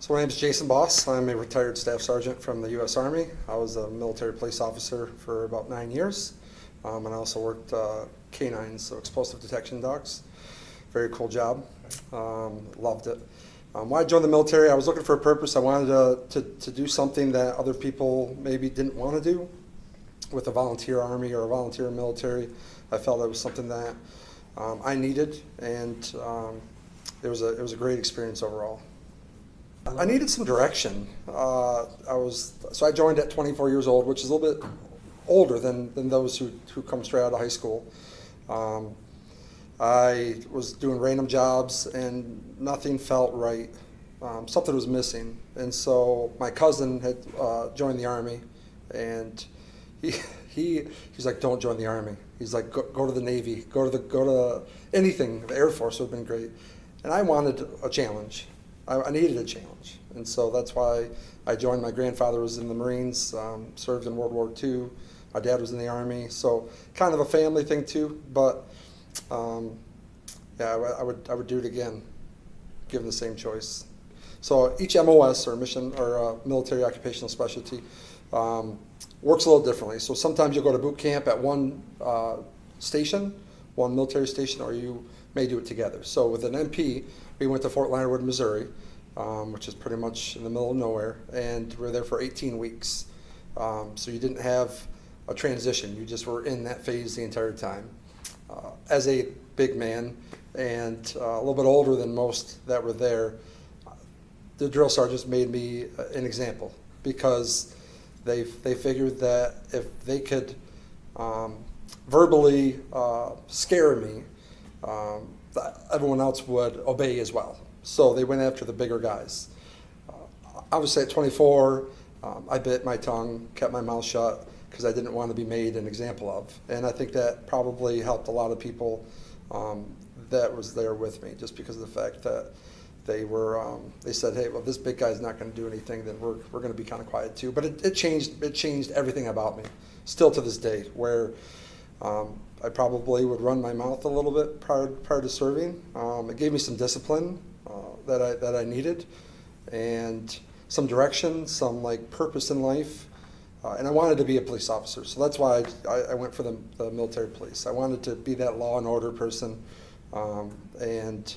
So my name is Jason Boss. I'm a retired staff sergeant from the U.S. Army. I was a military police officer for about 9 years, and I also worked canines, so explosive detection dogs. Very cool job. Loved it. When I joined the military, I was looking for a purpose. I wanted to do something that other people maybe didn't want to do with a volunteer army or a volunteer military. I felt that was something that I needed, and it was a great experience overall. I needed some direction. So I joined at 24 years old, which is a little bit older than those who come straight out of high school. I was doing random jobs and nothing felt right. Something was missing, and so my cousin had joined the Army, and he's like, "Don't join the Army." He's like, "Go to the Navy, go to anything. The Air Force would have been great." And I wanted a challenge. I needed a challenge, and so that's why I joined. My grandfather was in the Marines, served in World War II. My dad was in the Army, so kind of a family thing too. But yeah, I would do it again, given the same choice. So each MOS or mission or military occupational specialty works a little differently. So sometimes you'll go to boot camp at one station, one military station, or you may do it together. So with an MP, we went to Fort Leonard Wood, Missouri, which is pretty much in the middle of nowhere, and we were there for 18 weeks. So you didn't have a transition, you just were in that phase the entire time. As a big man and a little bit older than most that were there, the drill sergeants made me an example, because they figured that if they could verbally scare me, everyone else would obey as well. So they went after the bigger guys. Obviously at 24, I bit my tongue, kept my mouth shut, because I didn't want to be made an example of. And I think that probably helped a lot of people that was there with me, just because of the fact that they said, "Hey, well, this big guy's not going to do anything, then we're going to be kind of quiet too." But it changed everything about me, still to this day, where I probably would run my mouth a little bit prior to serving. It gave me some discipline that I needed, and some direction, some like purpose in life. And I wanted to be a police officer, so that's why I went for the military police. I wanted to be that law and order person, and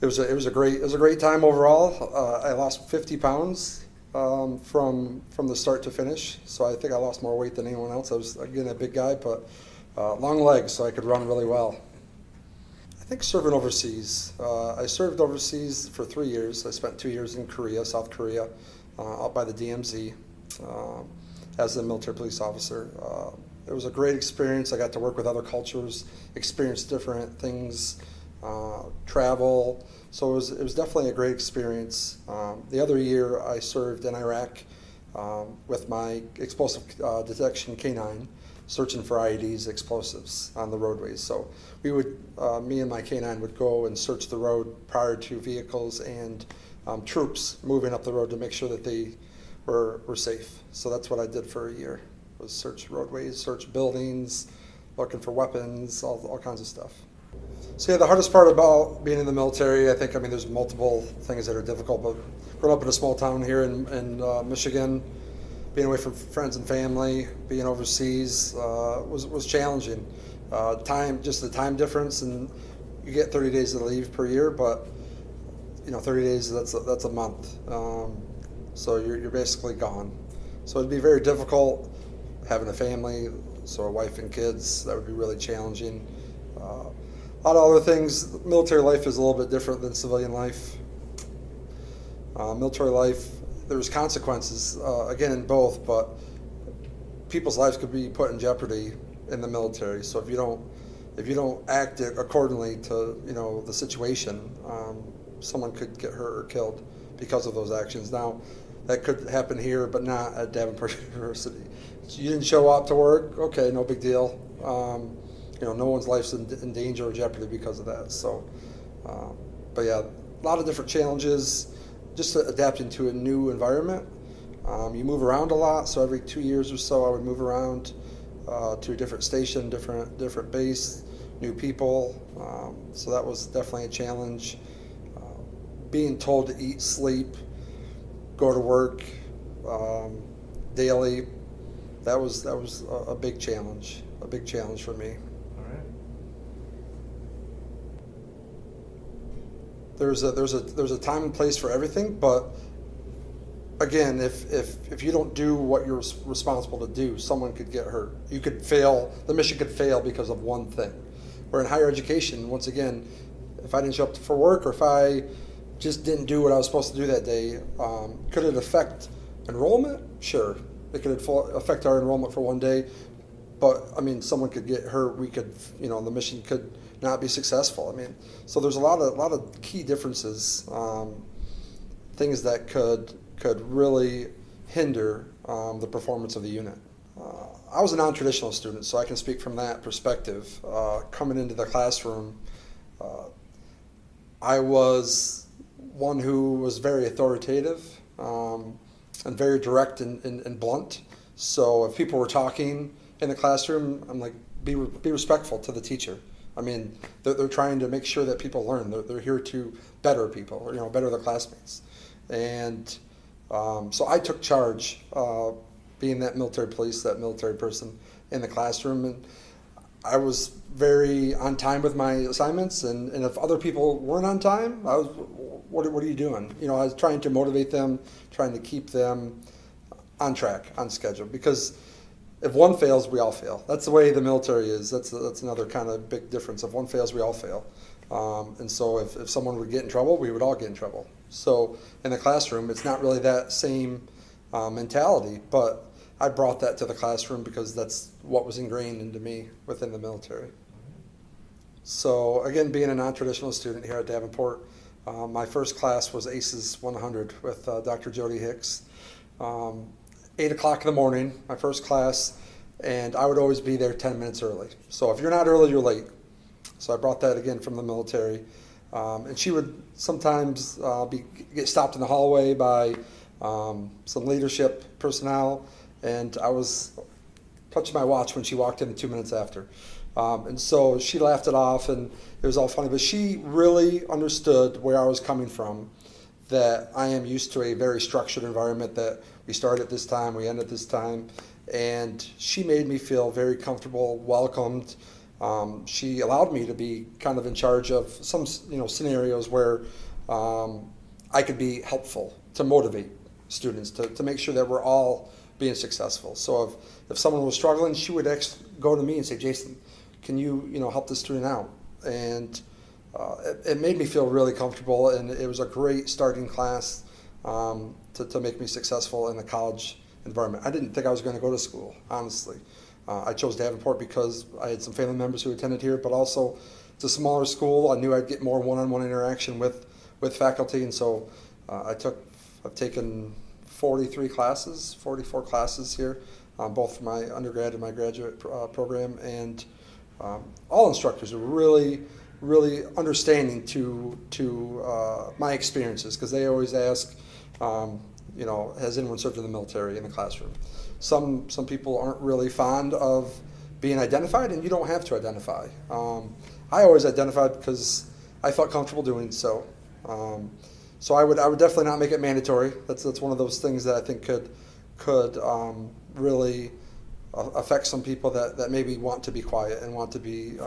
it was a great time overall. I lost 50 pounds from the start to finish, so I think I lost more weight than anyone else. I was, again, a big guy, but long legs, so I could run really well. I think serving overseas. I served overseas for 3 years. I spent 2 years in Korea, South Korea, out by the DMZ. As a military police officer. It was a great experience. I got to work with other cultures, experience different things, travel. So it was definitely a great experience. The other year I served in Iraq with my explosive detection canine, searching for IEDs, explosives on the roadways. So we would, me and my canine would go and search the road prior to vehicles and troops moving up the road to make sure that they were safe. So that's what I did for a year, was search roadways, search buildings, looking for weapons, all kinds of stuff. So yeah, the hardest part about being in the military, I mean, there's multiple things that are difficult, but growing up in a small town here in Michigan, being away from friends and family, being overseas was challenging. Just the time difference, and you get 30 days of leave per year, but 30 days, that's a month. So you're basically gone. So it'd be very difficult having a family, so a wife and kids, that would be really challenging. A lot of other things. Military life is a little bit different than civilian life. Military life, there's consequences, again, in both, but people's lives could be put in jeopardy in the military. So if you don't act accordingly to the situation, someone could get hurt or killed because of those actions. Now, that could happen here, but not at Davenport University. You didn't show up to work, okay, no big deal. No one's life's in danger or jeopardy because of that. So, but yeah, a lot of different challenges, just adapting to a new environment. You move around a lot, so every 2 years or so I would move around to a different station, different base, new people. So that was definitely a challenge. Being told to eat, sleep, go to work daily. That was a big challenge, for me. All right. There's a time and place for everything, but again, if you don't do what you're responsible to do, someone could get hurt. You could fail. The mission could fail because of one thing. Where in higher education, once again, if I didn't show up for work or if I just didn't do what I was supposed to do that day, could it affect enrollment? Sure, it could affect our enrollment for one day, but I mean, someone could get hurt. We could, the mission could not be successful. I mean, so there's a lot of key differences, things that could really hinder the performance of the unit. I was a non-traditional student, so I can speak from that perspective. Coming into the classroom, I was one who was very authoritative and very direct and blunt. So if people were talking in the classroom, I'm like, be respectful to the teacher. I mean, they're trying to make sure that people learn. They're here to better people, better their classmates. And so I took charge, being that military police, that military person in the classroom, and I was very on time with my assignments. And if other people weren't on time, I was, what are you doing? I was trying to motivate them, trying to keep them on track, on schedule. Because if one fails, we all fail. That's the way the military is. That's another kind of big difference. If one fails, we all fail. And so if someone would get in trouble, we would all get in trouble. So in the classroom, it's not really that same mentality, but I brought that to the classroom because that's what was ingrained into me within the military. So again, being a non-traditional student here at Davenport, my first class was ACES 100 with Dr. Jody Hicks. 8 o'clock in the morning, my first class, and I would always be there 10 minutes early. So if you're not early, you're late. So I brought that again from the military. And she would sometimes get stopped in the hallway by some leadership personnel, and I was touching my watch when she walked in 2 minutes after. And so she laughed it off, and it was all funny, but she really understood where I was coming from, that I am used to a very structured environment, that we start at this time, we end at this time, and she made me feel very comfortable, welcomed. She allowed me to be kind of in charge of some scenarios where I could be helpful to motivate students, to make sure that we're all being successful. So if someone was struggling, she would go to me and say, Jason, can you help this student out? And it made me feel really comfortable, and it was a great starting class to make me successful in the college environment. I didn't think I was going to go to school, honestly. I chose Davenport because I had some family members who attended here, but also it's a smaller school. I knew I'd get more one-on-one interaction with faculty, and so I've taken 44 classes here, both for my undergrad and my graduate program, and all instructors are really understanding to my experiences, because they always ask, has anyone served in the military in the classroom? Some people aren't really fond of being identified, and you don't have to identify. I always identified because I felt comfortable doing so. So I would definitely not make it mandatory. That's one of those things that I think could really affect some people that maybe want to be quiet and want to be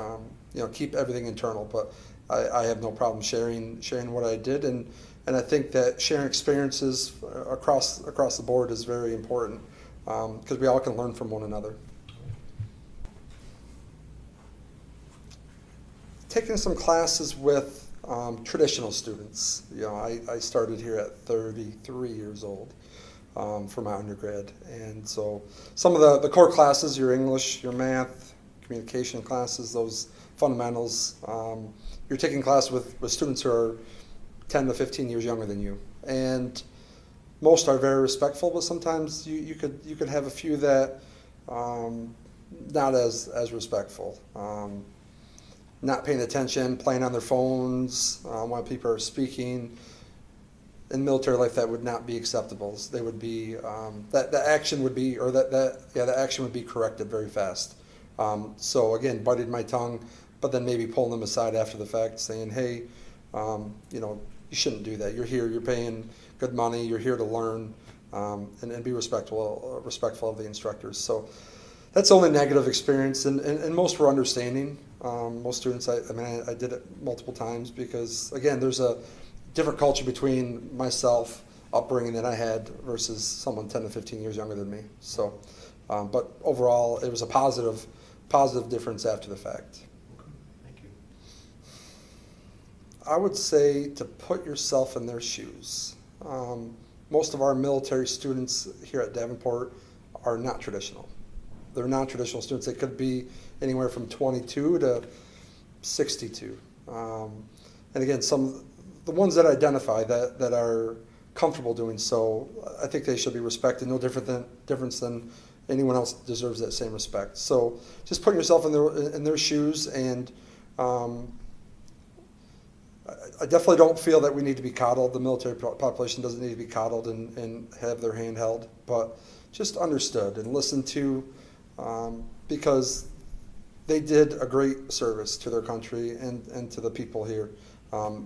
keep everything internal. But I have no problem sharing what I did, and I think that sharing experiences across the board is very important, because we all can learn from one another. Taking some classes with traditional students. I started here at 33 years old for my undergrad, and so some of the core classes, your English, your math, communication classes, those fundamentals, you're taking class with students who are 10 to 15 years younger than you, and most are very respectful, but sometimes you could have a few that not as respectful. Not paying attention, playing on their phones while people are speaking. In military life, that would not be acceptable. They would be the action would be, the action would be corrected very fast. So again, biting my tongue, but then maybe pulling them aside after the fact, saying, hey, you shouldn't do that. You're here. You're paying good money. You're here to learn, and be respectful of the instructors. So that's the only negative experience, and most were understanding. Most students, I did it multiple times because, again, there's a different culture between myself, upbringing that I had versus someone 10 to 15 years younger than me. So, but overall, it was a positive difference after the fact. Okay. Thank you. I would say to put yourself in their shoes. Most of our military students here at Davenport are not traditional. They're non-traditional students. They could be anywhere from 22 to 62. And again, the ones that identify that are comfortable doing so, I think they should be respected. No difference than anyone else deserves that same respect. So just putting yourself in their shoes, and I definitely don't feel that we need to be coddled. The military population doesn't need to be coddled and have their hand held, but just understood and listened to, because they did a great service to their country and to the people here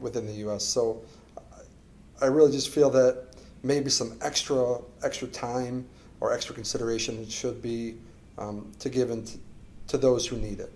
within the U.S. So I really just feel that maybe some extra time or extra consideration should be to given to those who need it.